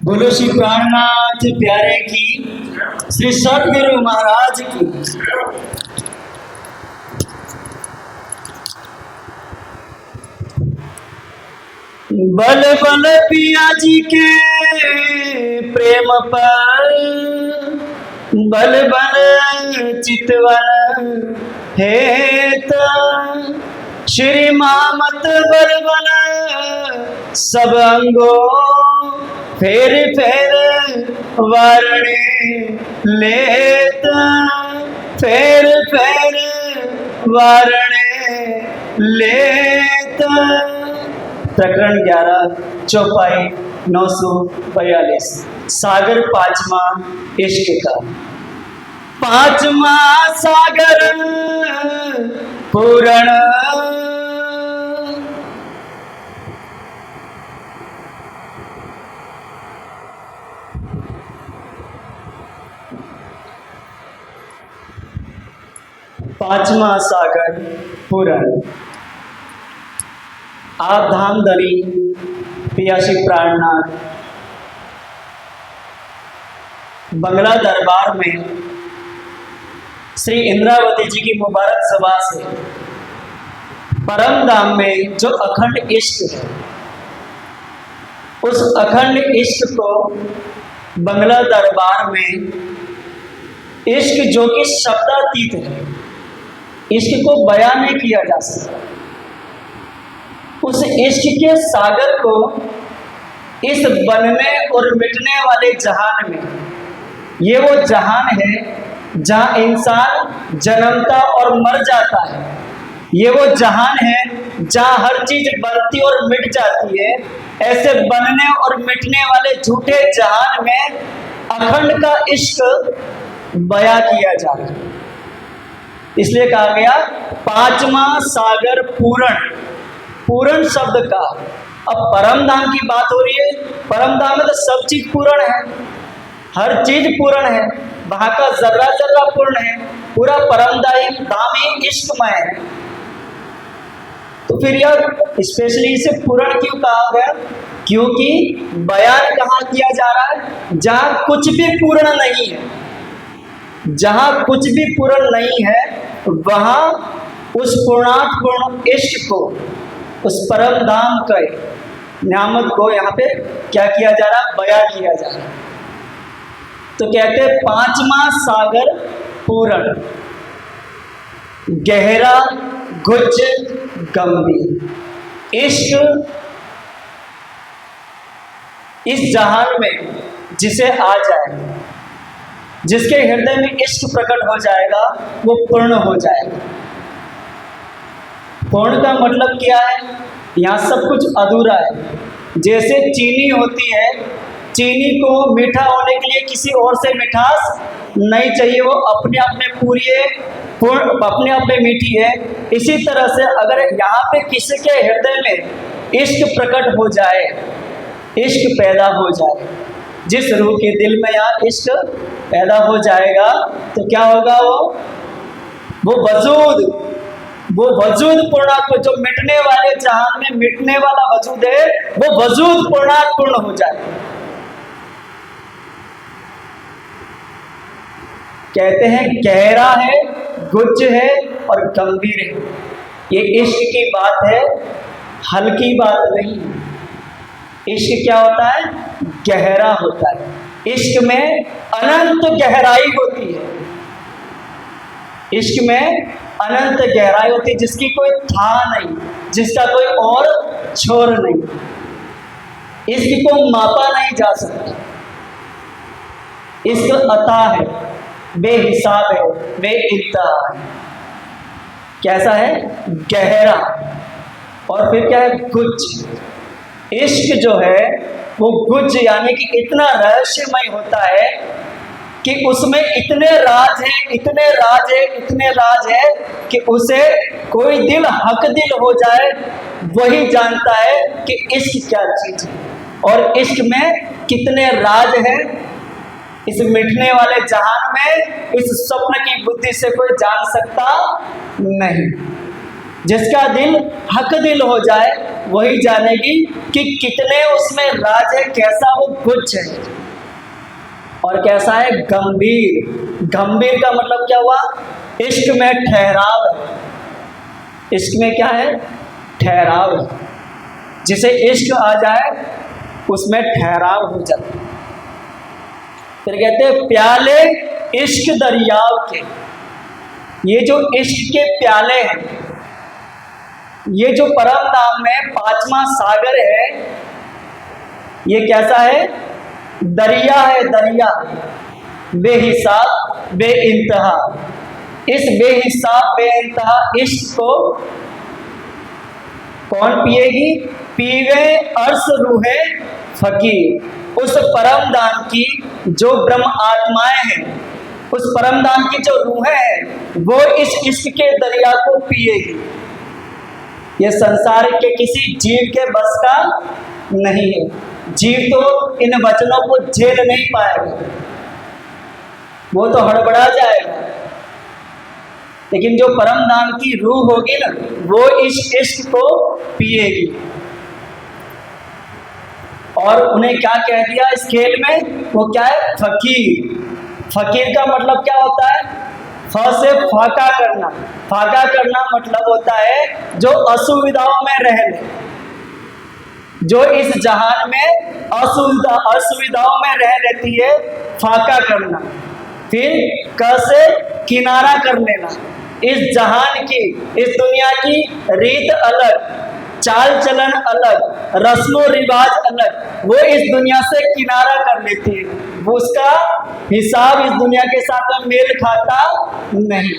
बोलो श्री प्राणनाथ प्यारे की, श्री सतगुरु महाराज की। बल बल पिया जी के प्रेम पर, बल बल चितवन हेत, श्री मामत बल बल सब अंगो, फेर फेर वारणे लेत, फेर फेर वारणे लेत। प्रकरण 11 चौपाई 942। सागर पांचवा इश्क का। पांचवा सागर पूर्ण, पांचवा सागर पूर्ण। आप धाम धनी पियासी प्राणनाथ बंगला दरबार में श्री इंद्रावती जी की मुबारक सभा से परम धाम में जो अखंड इश्क है, उस अखंड इश्क को बंगला दरबार में इश्क जो कि शब्दातीत है, इश्क को बयान नहीं किया जा सकता। उस इश्क के सागर को इस बनने और मिटने वाले जहान में, ये वो जहान है जहां इंसान जन्मता और मर जाता है। ये वो जहान है जहां हर चीज बनती और मिट जाती है। ऐसे बनने और मिटने वाले झूठे जहान में अखंड का इश्क बया किया जा रहा है। इसलिए कहा गया पांचवा सागर पूर्ण। पूर्ण शब्द का, अब परम धाम की बात हो रही है। परम धाम में तो सब चीज पूर्ण है, हर चीज पूर्ण है, वहां का जर्रा जर्रा पूर्ण है। पूरा परम धाम ही इश्कमय है। तो फिर यह स्पेशली इसे पूर्ण क्यों कहा गया? क्योंकि बयान कहाँ किया जा रहा है? जहां कुछ भी पूर्ण नहीं है, जहां कुछ भी पूर्ण नहीं है, वहां उस पूर्णात्पूर्ण इश्क को, उस परम धाम के नियामत को यहाँ पे क्या किया जा रहा है? बयां किया जा रहा है। तो कहते हैं पांचवा सागर पूर्ण, गहरा गुज गंभीर। इश्क इस जहान में जिसे आ जाए, जिसके हृदय में इश्क प्रकट हो जाएगा, वो पूर्ण हो जाएगा। पूर्ण का मतलब क्या है? यहाँ सब कुछ अधूरा है। जैसे चीनी होती है, चीनी को मीठा होने के लिए किसी और से मिठास नहीं चाहिए, वो अपने आप में पूरी है, अपने आप में मीठी है। इसी तरह से अगर यहाँ पे किसी के हृदय में इश्क प्रकट हो जाए, इश्क पैदा हो जाए, जिस रूह के दिल में यहाँ इश्क पैदा हो जाएगा, तो क्या होगा? वो वजूद पूर्णात्म, जो मिटने वाले जहान में मिटने वाला वजूद है, वो वजूद पूर्णात्पूर्ण हो जाए। कहते हैं गहरा है, गुज है और गंभीर है। ये इश्क की बात है, हल्की बात नहीं। इश्क क्या होता है? गहरा होता है। इश्क में अनंत गहराई होती है। इश्क में अनंत गहराई होती है, जिसकी कोई था नहीं, जिसका कोई और छोर नहीं। इश्क को मापा नहीं जा सकता। इश्क अता है, बेहिसाब है, बेइंतहा है। कैसा है? गहरा। और फिर क्या है? गुज। इश्क जो है वो गुज, यानी कि इतना रहस्यमय होता है कि उसमें इतने राज हैं, इतने राज है, इतने राज है कि उसे कोई दिल हक दिल हो जाए, वही जानता है कि इश्क क्या चीज है और इश्क में कितने राज है। इस मिटने वाले जहान में इस स्वप्न की बुद्धि से कोई जान सकता नहीं। जिसका दिल हक दिल हो जाए वही जानेगी कि कितने उसमें राज है, कैसा वो गुच्छ है और कैसा है गंभीर। गंभीर का मतलब क्या हुआ? इश्क में ठहराव है। इश्क में क्या है? ठहराव है। जिसे इश्क आ जाए उसमें ठहराव हो जाता है। फिर कहते हैं प्याले इश्क दरियाव के। ये जो इश्क के प्याले हैं, ये जो परम धाम में पांचवा सागर है, ये कैसा है? दरिया है, दरिया बेहिसाब बेइंतहा। इस बेहिसाब बेइंतहा इश्क को कौन पिएगी? पीवे अर्श रूहे फकीर। उस परम धाम की जो ब्रह्म आत्माएं हैं, उस परम धाम की जो रूहें हैं, वो इस इश्क के दरिया को पिएगी। ये संसार के किसी जीव के बस का नहीं है। जीव तो इन वचनों को झेल नहीं पाएगा, वो तो हड़बड़ा जाएगा। लेकिन जो परम धाम की रूह होगी ना, वो इस इश्क को पिएगी। और उन्हें क्या कह दिया इस खेल में? वो क्या है? फकीर। फकीर का मतलब क्या होता है? फ से फाका करना। फाका करना मतलब होता है जो असुविधाओं में रह ले, जो इस जहान में असुविधाओं में रह लेती है, फाका करना। फिर क से किनारा कर लेना। इस जहान की, इस दुनिया की रीत अलग, चाल चलन अलग, रस्मों रिवाज अलग, वो इस दुनिया से किनारा कर लेती है। वो उसका हिसाब इस दुनिया के साथ में मेल खाता नहीं।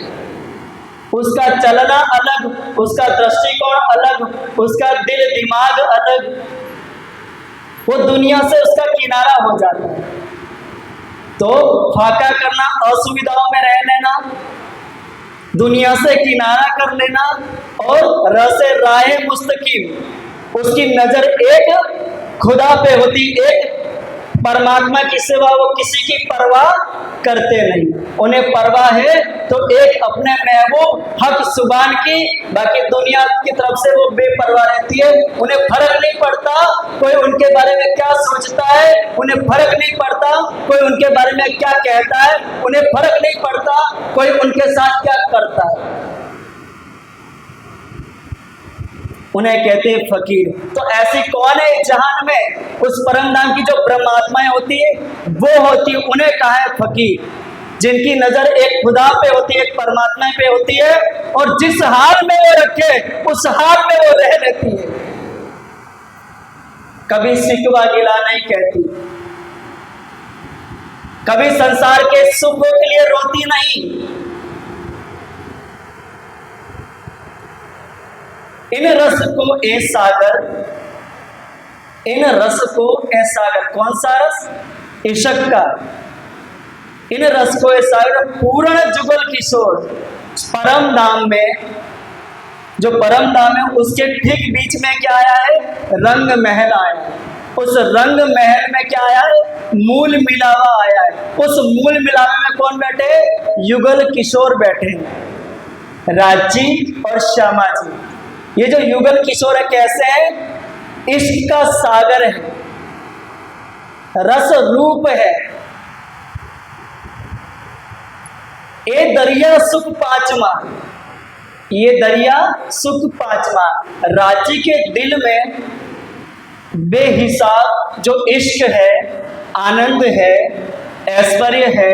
उसका चलना अलग, उसका दृष्टिकोण अलग, उसका दिल दिमाग अलग, वो दुनिया से उसका किनारा हो जाता है। तो फाका करना, असुविधाओं में रह लेना, दुनिया से किनारा कर लेना, और रसे राहे मुस्तकीम, उसकी नजर एक खुदा पे होती, एक परमात्मा की सिवा वो किसी की परवाह करते नहीं। उन्हें परवाह है तो एक अपने महबूब हक सुबान की, बाकी दुनिया की तरफ से वो बेपरवाह रहती है। उन्हें फर्क नहीं पड़ता कोई उनके बारे में क्या सोचता है, उन्हें फर्क नहीं पड़ता कोई उनके बारे में क्या कहता है, उन्हें फर्क नहीं पड़ता कोई उनके साथ क्या करता है। उन्हें कहते हैं फकीर। तो ऐसी कौन है इस जहान में? उस परम धाम की जो ब्रह्मात्माएं होती है वो होती है, उन्हें कहा है फकीर, जिनकी नजर एक खुदा पे होती है, एक परमात्मा पे होती है, और जिस हाल में वो रखे उस हाल में वो रह लेती है। कभी सिकवा गिला नहीं कहती, कभी संसार के सुखों के लिए रोती नहीं। इन रस को ए सागर, इन रस को ए सागर, कौन सा रस? इश्क का। इन रस को ए सागर पूर्ण जुगल किशोर, परम धाम में, जो परम धाम है उसके ठीक बीच में क्या आया है? रंग महल आया है। उस रंग महल में क्या आया है? मूल मिलावा आया है। उस मूल मिलावे में कौन बैठे? युगल किशोर बैठे हैं, राजी और श्यामा जी। ये जो युगल किशोर है कैसे है? इश्क का सागर है, रस रूप है। ये दरिया सुख पांचवा, ये दरिया सुख पांचवा, रांची के दिल में बेहिसाब जो इश्क है, आनंद है, ऐश्वर्य है,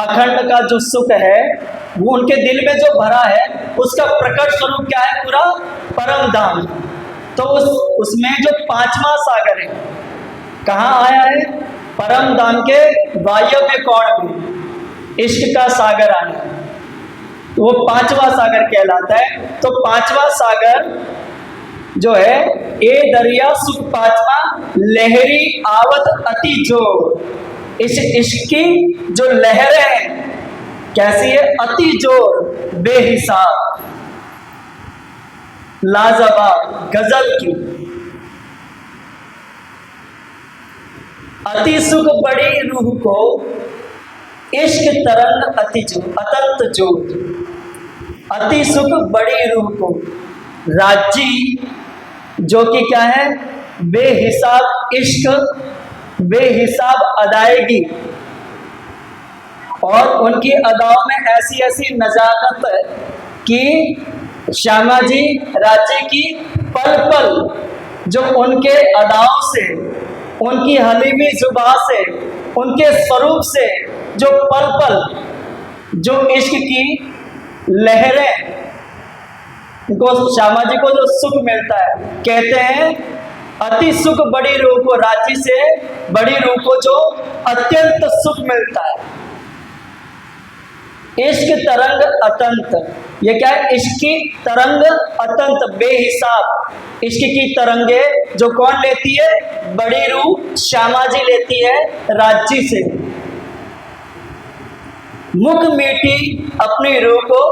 अखंड का जो सुख है, वो उनके दिल में जो भरा है, उसका प्रकट स्वरूप क्या है? पूरा परम धाम। तो उसमें जो पांचवा सागर है कहाँ आया है? परम धाम के वायव्य कोण में इश्क का सागर आया है, वो पांचवा सागर कहलाता है। तो पांचवा सागर जो है, ए दरिया सुख पांचवा, लहरी आवत अति जोर। इस इश्क की जो लहरें हैं कैसी है? अति जोर, बेहिसाब, लाजवाब, गजब की। अति सुख बड़ी रूह को, इश्क तरंग अति जो अतंत जोत। अति सुख बड़ी रूह को। राजी जो कि क्या है, बेहिसाब इश्क, बेहिसाब अदायगी, और उनकी अदाओं में ऐसी ऐसी नजाकत है कि श्यामा जी राज्य की पल पल जो उनके अदाओं से, उनकी हलीमी जुबान से, उनके स्वरूप से जो पल पल जो इश्क की लहरें को श्यामा जी को जो सुख मिलता है, कहते हैं अति सुख बड़ी रूह को, राज्य से बड़ी रूह को जो अत्यंत सुख मिलता है। इश्क तरंग अतंत, ये क्या है, इश्क की तरंग अतंत बेहिसाब। इश्क की तरंगे जो कौन लेती है, बड़ी रूह श्यामा जी लेती है राज्य से। मुख मीठी अपनी रूह को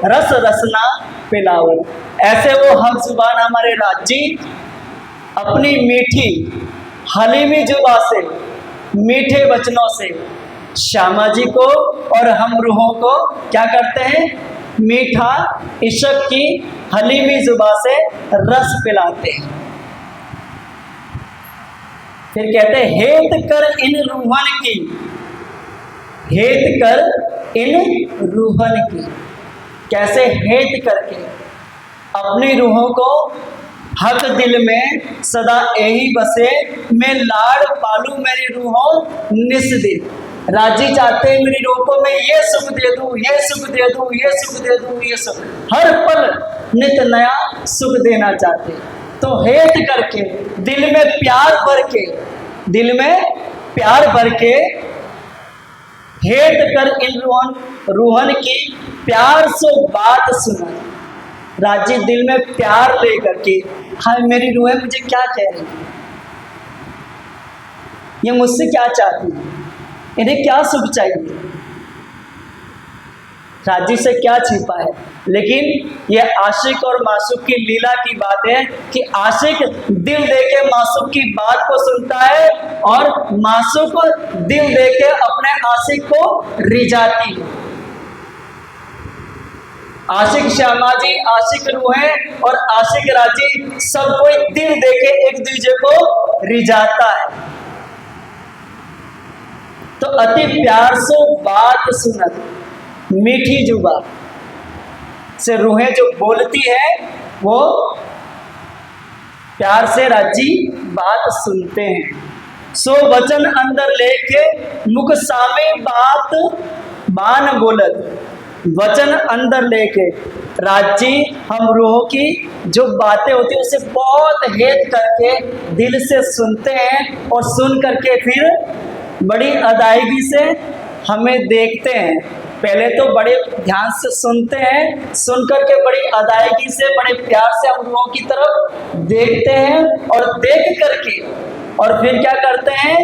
रस रसना पिलावत। ऐसे वो हम जुबान हमारे राज्य अपनी मीठी हलीमी जुबा से, मीठे वचनों से श्यामा जी को और हम रूहों को क्या करते हैं, मीठा इश्क की हलीमी जुबा से रस पिलाते हैं। फिर कहते हैं हेत कर इन रूहन की, हेत कर इन रूहन की। कैसे हेत करके अपनी रूहों को हक दिल में सदा यही बसे, मैं लाड़ पालू मेरी रूहों निस दिन। राजी चाहते हैं मेरी रूह को मैं ये सुख दे दूं, ये सुख दे दूं, ये सुख दे दूं, ये सुख, हर पल नित नया सुख देना चाहते। तो हेत करके दिल में प्यार भर के, दिल में प्यार भर के हेत कर इन रूहन की प्यार से बात सुना। राजी दिल में प्यार लेकर के, हाँ मेरी रूह मुझे क्या कह रही है, ये मुझसे क्या चाहती है, इन्हें क्या सुख चाहिए, राजी से क्या छिपा है। लेकिन ये आशिक और मासूक की लीला की बात है कि आशिक दिल देके मासूक की बात को सुनता है और मासूक दिल देके अपने आशिक को रिझाती है। आशिक श्यामा जी, आशिक रूहें और आशिक राजी सब कोई दिल देके एक दूसरे को रिझाता है। तो अति प्यार से बात सुनत, मीठी जुबा से रूहें जो बोलती है वो प्यार से राजी बात सुनते हैं। सो वचन अंदर लेके मुख सामे बात बान बोलत। वचन अंदर लेके राजी हम रूहों की जो बातें होती है उसे बहुत हेत करके दिल से सुनते हैं और सुन करके फिर बड़ी अदायगी से हमें देखते हैं। पहले तो बड़े ध्यान से सुनते हैं, सुन करके बड़ी अदायगी से, बड़े प्यार से हम रूहों की तरफ देखते हैं और देख करके और फिर क्या करते हैं,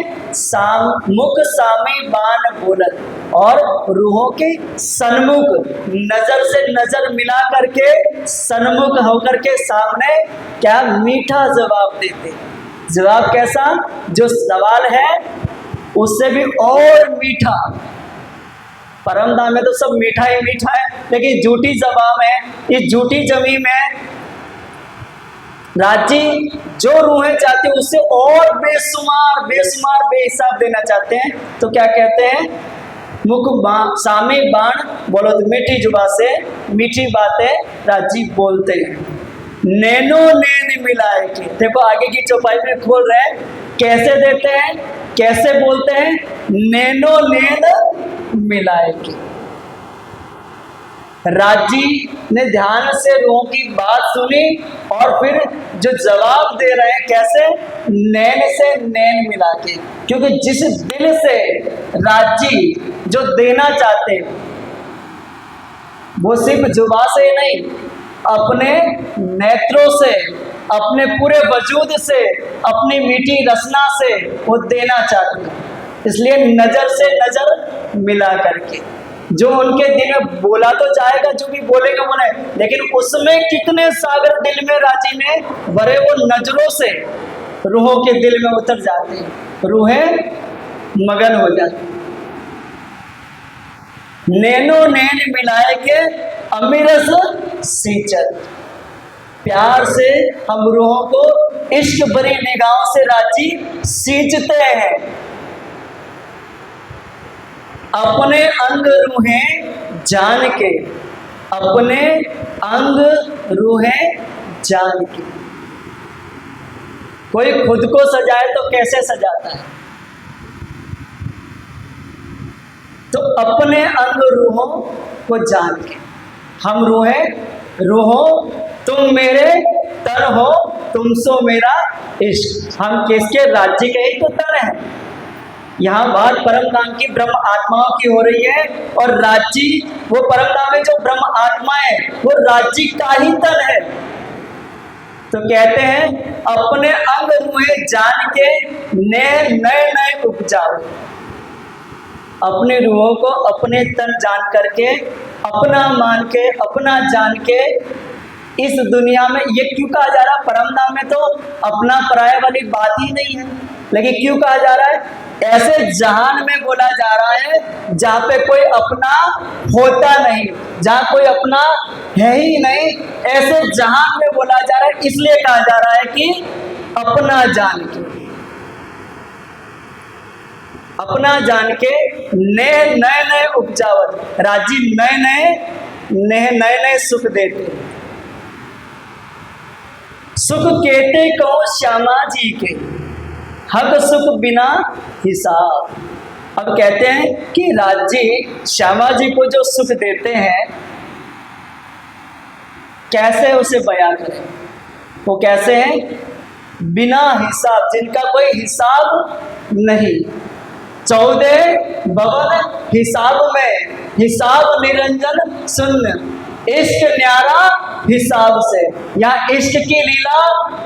मुख सामे बान बोलत, और रूहों के सन्मुख नजर से नजर मिला करके सन्मुख होकर के सामने क्या मीठा जवाब देते। जवाब कैसा, जो सवाल है उससे भी और मीठा। परम धाम में तो सब मीठा ही मीठा है, लेकिन झूठी जबान है, इस झूठी जमी में राजी जो रूहें चाहते हैं उससे और बेशुमार बेशुमार बेहिसाब देना चाहते हैं। तो क्या कहते हैं, मुख सामे बाण बोलो, तो मीठी जुबान से मीठी बातें राजी बोलते हैं। नैनो नैन मिलाए के, देखो आगे की चौपाई में खोल रहे हैं, कैसे देते हैं, कैसे बोलते हैं, नैनो नैन मिलाए के। राजी ने ध्यान से रूहों की बात सुनी और फिर जो जवाब दे रहे हैं कैसे, नैन से नैन मिला के। क्योंकि जिस दिल से राजी जो देना चाहते वो सिर्फ जुबान से नहीं, अपने नेत्रों से, अपने पूरे वजूद से, अपनी मीठी रसना से वो देना चाहते हैं। इसलिए नजर से नजर मिला करके जो उनके दिल में बोला तो जाएगा, जो भी बोलेगा बोले, लेकिन उसमें कितने सागर दिल में राजी ने भरे वो नजरों से रूहों के दिल में उतर जाते हैं, रूहें मगन हो जाती। नैनो नैन मिलाए के अमिरस सींचत। प्यार से हम रूहों को इश्क भरी निगाहों से राजी सींचते हैं। अपने अंग रूहें जान के, अपने अंग रूहें जान के। कोई खुद को सजाए तो कैसे सजाता है? तो अपने अंग रूहों को जान के। हम रूहों तुम मेरे तन हो, तुम सो मेरा इश्क। हम किसके? राज्य के ही तो तन हैं। यहाँ बात परम धाम की ब्रह्म आत्माओं की हो रही है, और राज्य वो परम धाम में जो ब्रह्म आत्मा है वो राज्य का ही तन है। तो कहते हैं अपने अंग रूहें जान के नए नए उपजाओ। अपने रूहों को अपने तन जान करके, अपना मान के, अपना जान के इस दुनिया में, ये क्यों कहा जा रहा है? परम धाम में तो अपना पराया वाली बात ही नहीं है, लेकिन क्यों कहा जा रहा है? ऐसे जहान में बोला जा रहा है जहाँ पे कोई अपना होता नहीं, जहाँ कोई अपना है ही नहीं, ऐसे जहान में बोला जा रहा है। इसलिए कहा जा रहा है कि अपना जान के, अपना जान के नए नए उपजावत। राजी नए नए सुख देते। सुख कहते कहो श्यामा जी के, हक सुख बिना हिसाब। अब कहते हैं कि राज्य श्यामा जी को जो सुख देते हैं, कैसे उसे बयां करें? वो कैसे हैं? बिना हिसाब, जिनका कोई हिसाब नहीं। 14 भवन हिसाब में, हिसाब निरंजन शून्य। इश्क न्यारा हिसाब से। यहाँ इश्क की लीला,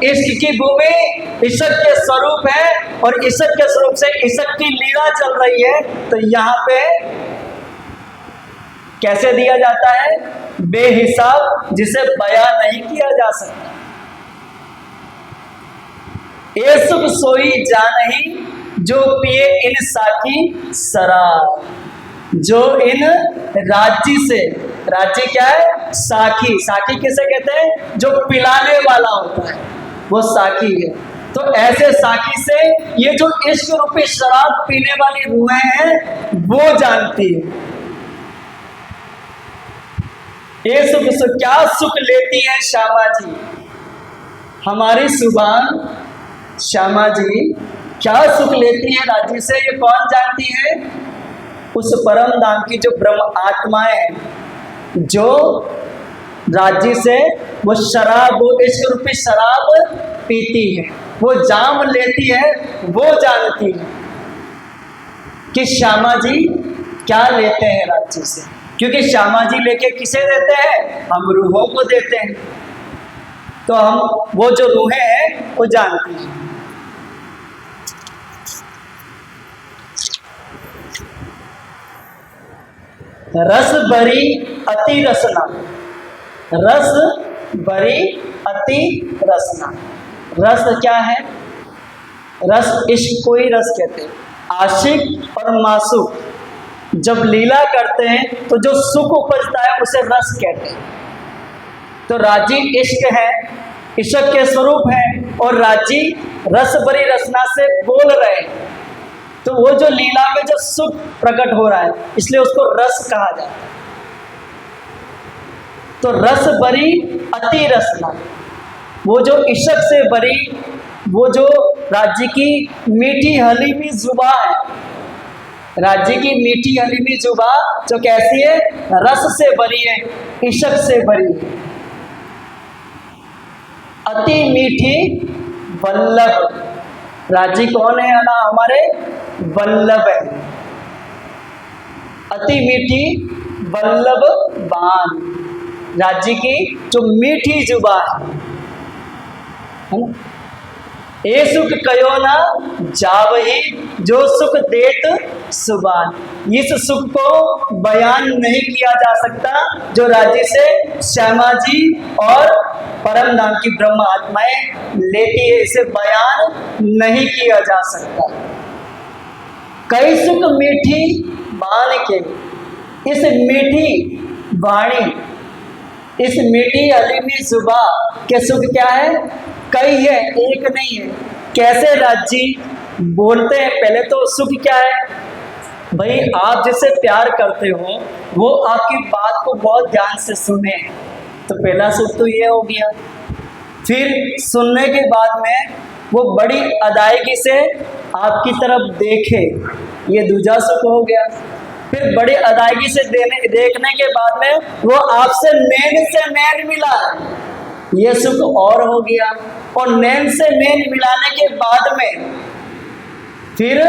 इश्क की भूमि इश्क के स्वरूप है, और इश्क के स्वरूप से इश्क की लीला चल रही है। तो यहाँ पे कैसे दिया जाता है? बेहिसाब, जिसे बयां नहीं किया जा सकता। ये सुख सोई जानही जो पिए इन साकी शराब। जो इन राज्य से, राज्य क्या है? साकी। साकी किसे कहते हैं? जो पिलाने वाला होता है, वो साकी है। तो ऐसे साकी से ये जो इश्क रूपी शराब पीने वाली रूहें हैं वो जानती है। ये सुख क्या सुख लेती है श्यामा जी, हमारी सुभान श्यामा जी क्या सुख लेती है राज्य से, ये कौन जानती है? उस परम धाम की जो ब्रह्म आत्माएं हैं, जो राज्य से वो शराब, वो इश्क रूपी शराब पीती है, वो जाम लेती है, वो जानती है कि श्यामा जी क्या लेते हैं राज्य से। क्योंकि श्यामा जी लेके किसे देते हैं? हम रूहों को देते हैं। तो हम वो जो रूहें हैं वो जानती हैं। रस भरी अति रसना, रस भरी अति रसना। रस क्या है? रस इश्क को ही रस कहते हैं। आशिक और मासूक जब लीला करते हैं तो जो सुख उपजता है उसे रस कहते हैं। तो राजी इश्क है, इश्क के स्वरूप है, और राजी रस भरी रसना से बोल रहे हैं। तो वो जो लीला में जो सुख प्रकट हो रहा है, इसलिए उसको रस कहा जाता है। तो रस भरी अति रसना, वो जो इश्क से भरी, वो जो राज्य की मीठी हलीमी जुबा है, राज्य की मीठी हलीमी जुबा जो कैसी है? रस से भरी है, इश्क से भरी है। अति मीठी वल्लभ, राज्य कौन है ना? हमारे वल्लभ है। अति मीठी वल्लभ बान, राज्य की जो मीठी जुबा है ना? ए सुख कयो ना जावही जो सुख देत सुबान। इस सुख को बयान नहीं किया जा सकता जो राज्य से श्यामा जी और परम धाम की ब्रह्म आत्माएं लेती है, इसे बयान नहीं किया जा सकता। कई सुख मीठी बान के, इस मीठी वाणी इस मीठी हलीमी जुबां के सुख क्या है? कई है, एक नहीं है। कैसे राजी बोलते हैं? पहले तो सुख क्या है भाई? आप जिससे प्यार करते हो वो आपकी बात को बहुत ध्यान से सुने, तो पहला सुख तो ये हो गया। फिर सुनने के बाद में वो बड़ी अदायगी से आपकी तरफ देखे, ये दूसरा सुख हो गया। फिर बड़ी अदायगी से देखने के बाद में वो आपसे नैन से नैन मिला, ये सुख और हो गया। और नैन से नैन मिलाने के बाद में फिर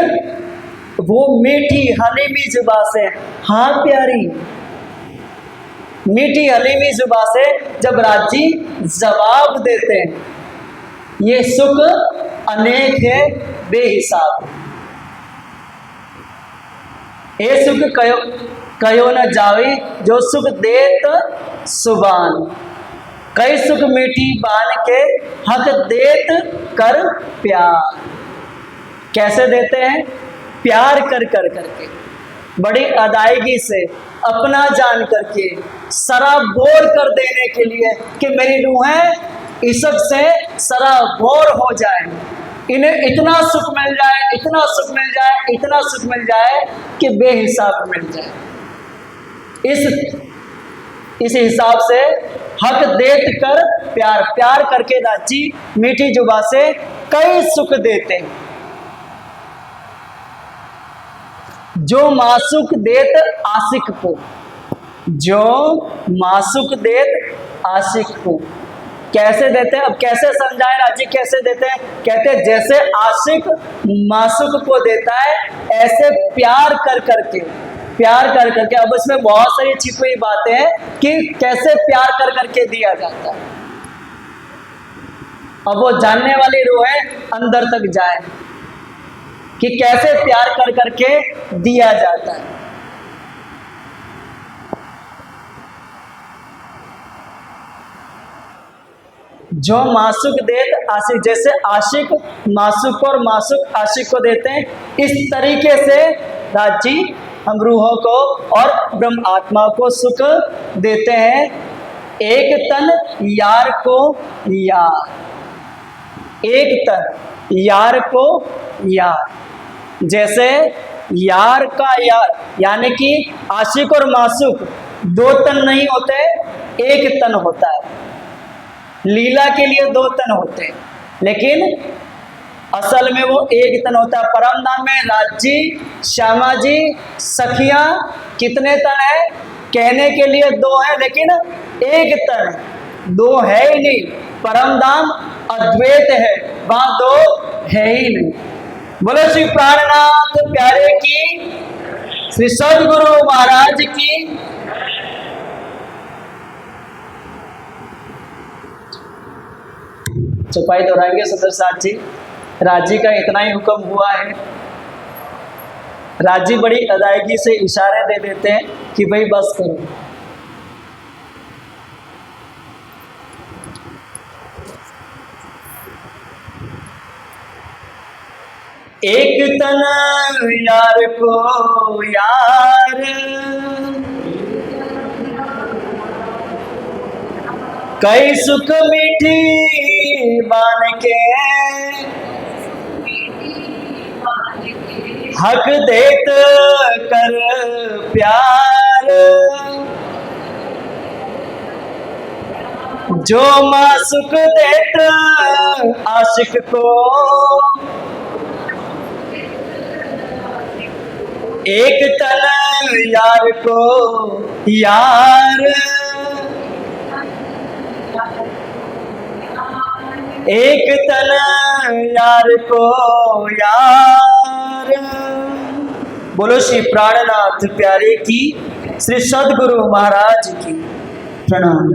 वो मीठी हलीमी जुबां से, हाँ प्यारी, मीठी हलीमी जुबां से जब राजी जवाब देते हैं, ये सुख अनेक है बेहिसाब। ये सुख कयो न जावी, जो सुख देत सुबान। कई सुख मीठी बान के, हक देत कर प्यार। कैसे देते हैं? प्यार कर करके, बड़ी अदायगी से, अपना जान करके, सराबोर कर देने के लिए कि मेरी रूहें इश्क से सराबोर हो जाए, इन्हें इतना सुख मिल जाए, इतना सुख मिल जाए, इतना सुख मिल जाए कि बेहिसाब मिल जाए। इस हिसाब से हक देत कर प्यार, प्यार करके राजी मीठी जुबां से कई सुख देते हैं। जो मासूक देत आशिक को, जो मासूक देत आशिक को, कैसे देते हैं? अब कैसे समझाए राजी, कैसे देते हैं? कहते हैं जैसे आशिक मासूक को देता है, ऐसे प्यार कर करके, प्यार कर करके। अब इसमें बहुत सारी छिपी हुई बातें हैं कि कैसे प्यार कर करके दिया जाता है। अब वो जानने वाली रूहें अंदर तक जाए कि कैसे प्यार कर करके दिया जाता है। जो मासूक देत आशिक, जैसे आशिक मासूक को और मासूक आशिक को देते हैं, इस तरीके से राजी हम रूहों को और ब्रह्म आत्मा को सुख देते हैं। एक तन यार को यार, एक तन यार को यार। जैसे यार का यार, यानी कि आशिक और मासूक दो तन नहीं होते, एक तन होता है। लीला के लिए दो तन होते हैं, लेकिन असल में वो एक तन होता है। परम धाम में राजी, श्यामा जी, सखियां कितने तन है? कहने के लिए दो है, लेकिन एक तन है, दो है ही नहीं। परम धाम अद्वैत है, वहां दो है ही नहीं। बोलो श्री प्राणनाथ प्यारे की, श्री सदगुरु महाराज की। चौपाई दोहराएंगे सदर साथ जी। राजी का इतना ही हुक्म हुआ है। राजी बड़ी अदायगी से इशारे दे देते हैं कि भाई बस करो। एक तन यार को यार, कई सुख मीठी बान के, हक देत कर प्यार। जो मासूक देत आशिक को, एक तन यार को यार, एक तन यार को यार। बोलो श्री प्राणनाथ प्यारे की, श्री सदगुरु महाराज की प्रणाम।